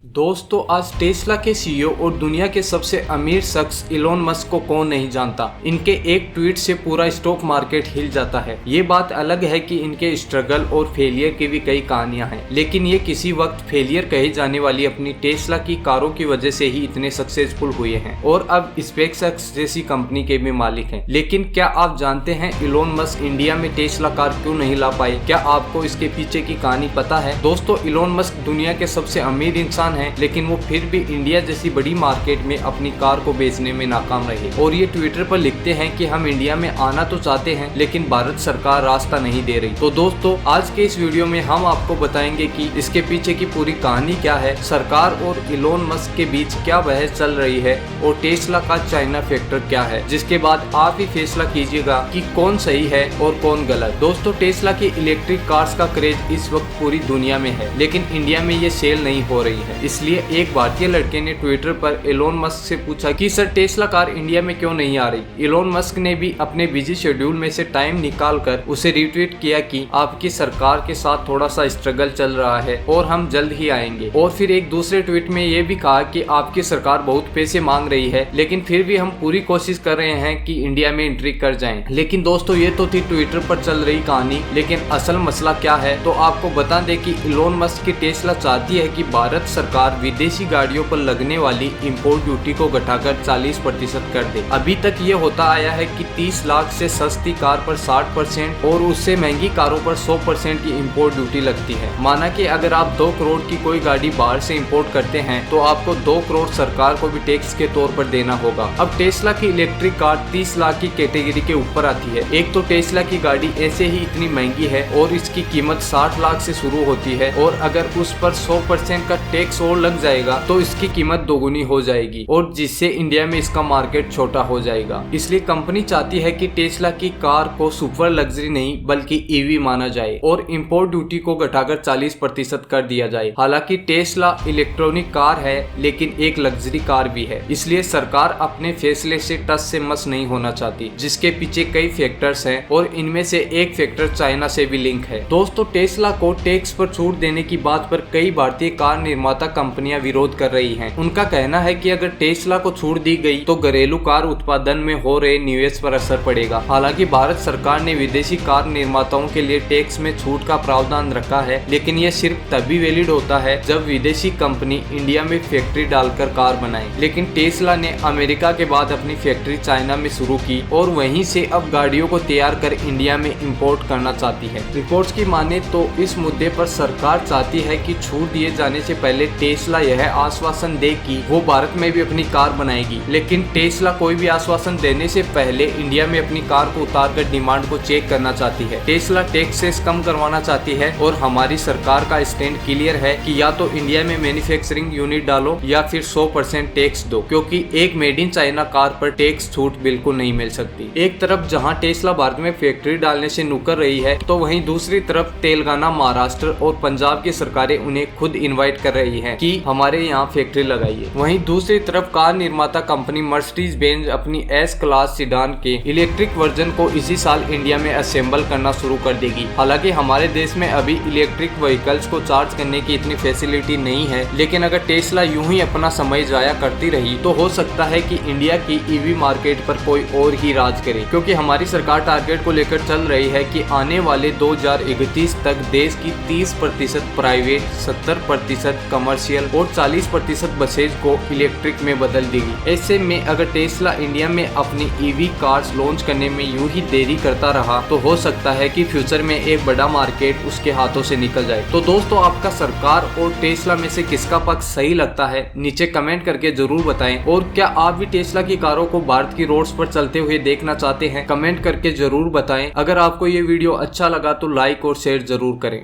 दोस्तों आज टेस्ला के सीईओ और दुनिया के सबसे अमीर शख्स इलोन मस्क को कौन नहीं जानता। इनके एक ट्वीट से पूरा स्टॉक मार्केट हिल जाता है। ये बात अलग है कि इनके स्ट्रगल और फेलियर की भी कई कहानियां हैं, लेकिन ये किसी वक्त फेलियर कही जाने वाली अपनी टेस्ला की कारों की वजह से ही इतने सक्सेसफुल हुए हैं और अब स्पेसएक्स जैसी कंपनी के भी मालिक हैं। लेकिन क्या आप जानते हैं इलोन मस्क इंडिया में टेस्ला कार क्यों नहीं ला पाए? क्या आपको इसके पीछे की कहानी पता है? दोस्तों इलोन मस्क दुनिया के सबसे अमीर इंसान है, लेकिन वो फिर भी इंडिया जैसी बड़ी मार्केट में अपनी कार को बेचने में नाकाम रहे और ये ट्विटर पर लिखते हैं कि हम इंडिया में आना तो चाहते हैं, लेकिन भारत सरकार रास्ता नहीं दे रही। तो दोस्तों आज के इस वीडियो में हम आपको बताएंगे कि इसके पीछे की पूरी कहानी क्या है, सरकार और इलोन मस्क के बीच क्या बहस चल रही है और टेस्ला का चाइना फैक्टर क्या है, जिसके बाद आप ही फैसला कीजिएगा कि कौन सही है और कौन गलत। दोस्तों टेस्ला की इलेक्ट्रिक कार्स का क्रेज इस वक्त पूरी दुनिया में है, लेकिन इंडिया में ये सेल नहीं हो रही है। इसलिए एक भारतीय लड़के ने ट्विटर पर इलोन मस्क से पूछा कि सर टेस्ला कार इंडिया में क्यों नहीं आ रही। इलोन मस्क ने भी अपने बिजी शेड्यूल में से टाइम निकालकर उसे रिट्वीट किया कि आपकी सरकार के साथ थोड़ा सा स्ट्रगल चल रहा है और हम जल्द ही आएंगे। और फिर एक दूसरे ट्वीट में ये भी कहा कि आपकी सरकार बहुत पैसे मांग रही है, लेकिन फिर भी हम पूरी कोशिश कर रहे हैं कि इंडिया में एंट्री कर जाएं। लेकिन दोस्तों ये तो थी ट्विटर पर चल रही कहानी, लेकिन असल मसला क्या है तो आपको बता दें कि इलोन मस्क की टेस्ला चाहती है कि भारत सरकार विदेशी गाड़ियों पर लगने वाली इंपोर्ट ड्यूटी को घटाकर 40% कर दे। अभी तक ये होता आया है कि 30 लाख से सस्ती कार पर 60% और उससे महंगी कारों पर 100% की इंपोर्ट ड्यूटी लगती है। माना कि अगर आप 2 करोड़ की कोई गाड़ी बाहर से इंपोर्ट करते हैं तो आपको 2 करोड़ सरकार को भी टैक्स के तौर पर देना होगा। अब टेस्ला की इलेक्ट्रिक कार 30 लाख की कैटेगरी के ऊपर आती है। एक तो टेस्ला की गाड़ी ऐसे ही इतनी महंगी है और इसकी कीमत 60 लाख से शुरू होती है और अगर उस पर 100% का टैक्स और लग जाएगा तो इसकी कीमत दोगुनी हो जाएगी और जिससे इंडिया में इसका मार्केट छोटा हो जाएगा। इसलिए कंपनी चाहती है कि टेस्ला की कार को सुपर लग्जरी नहीं बल्कि ईवी माना जाए और इंपोर्ट ड्यूटी को घटाकर 40% कर दिया जाए। हालांकि टेस्ला इलेक्ट्रॉनिक कार है, लेकिन एक लग्जरी कार भी है, इसलिए सरकार अपने फैसले से टस से मस नहीं होना चाहती, जिसके पीछे कई फैक्टर्स हैं और इनमें से एक फैक्टर चाइना से भी लिंक है। दोस्तों टेस्ला को टैक्स पर छूट देने की बात पर कई भारतीय कार निर्माता कंपनियां विरोध कर रही हैं। उनका कहना है कि अगर टेस्ला को छूट दी गई तो घरेलू कार उत्पादन में हो रहे निवेश पर असर पड़ेगा। हालांकि भारत सरकार ने विदेशी कार निर्माताओं के लिए टैक्स में छूट का प्रावधान रखा है, लेकिन यह सिर्फ तभी वैलिड होता है जब विदेशी कंपनी इंडिया में फैक्ट्री डालकर कार बनाए। लेकिन टेस्ला ने अमेरिका के बाद अपनी फैक्ट्री चाइना में शुरू की और वहीं से अब गाड़ियों को तैयार कर इंडिया में इंपोर्ट करना चाहती है। रिपोर्ट्स की माने तो इस मुद्दे पर सरकार चाहती है कि छूट दिए जाने से पहले टेस्ला यह आश्वासन दे कि वो भारत में भी अपनी कार बनाएगी। लेकिन टेस्ला कोई भी आश्वासन देने से पहले इंडिया में अपनी कार को उतारकर डिमांड को चेक करना चाहती है। टेस्ला टैक्सेस कम करवाना चाहती है और हमारी सरकार का स्टैंड क्लियर है कि या तो इंडिया में मैन्युफैक्चरिंग यूनिट डालो या फिर 100% टैक्स दो, क्योंकि एक मेड इन चाइना कार पर टैक्स छूट बिल्कुल नहीं मिल सकती। एक तरफ जहां टेस्ला भारत में फैक्ट्री डालने से मुकर रही है, तो वहीं दूसरी तरफ तेलंगाना, महाराष्ट्र और पंजाब की सरकारें उन्हें खुद इन्वाइट कर रही है कि हमारे यहाँ फैक्ट्री लगाइए। वहीं दूसरी तरफ कार निर्माता कंपनी मर्सिडीज बेंज अपनी एस क्लास सीडान के इलेक्ट्रिक वर्जन को इसी साल इंडिया में असेंबल करना शुरू कर देगी। हालांकि हमारे देश में अभी इलेक्ट्रिक व्हीकल्स को चार्ज करने की इतनी फैसिलिटी नहीं है, लेकिन अगर टेस्ला यूं ही अपना समय जाया करती रही तो हो सकता है कि इंडिया की ईवी मार्केट पर कोई और ही राज करे, क्योंकि हमारी सरकार टारगेट को लेकर चल रही है कि आने वाले 2031 तक देश की 30% प्राइवेट, 70% कमर्शियल और 40% बसेज को इलेक्ट्रिक में बदल देगी। ऐसे में अगर टेस्ला इंडिया में अपनी ईवी कार्स लॉन्च करने में यूं ही देरी करता रहा तो हो सकता है कि फ्यूचर में एक बड़ा मार्केट उसके हाथों से निकल जाए। तो दोस्तों आपका सरकार और टेस्ला में से किसका पक्ष सही लगता है, नीचे कमेंट करके जरूर बताएं। और क्या आप भी टेस्ला की कारों को भारत की रोड्स पर चलते हुए देखना चाहते हैं? कमेंट करके जरूर बताएं। अगर आपको ये वीडियो अच्छा लगा तो लाइक और शेयर जरूर करें।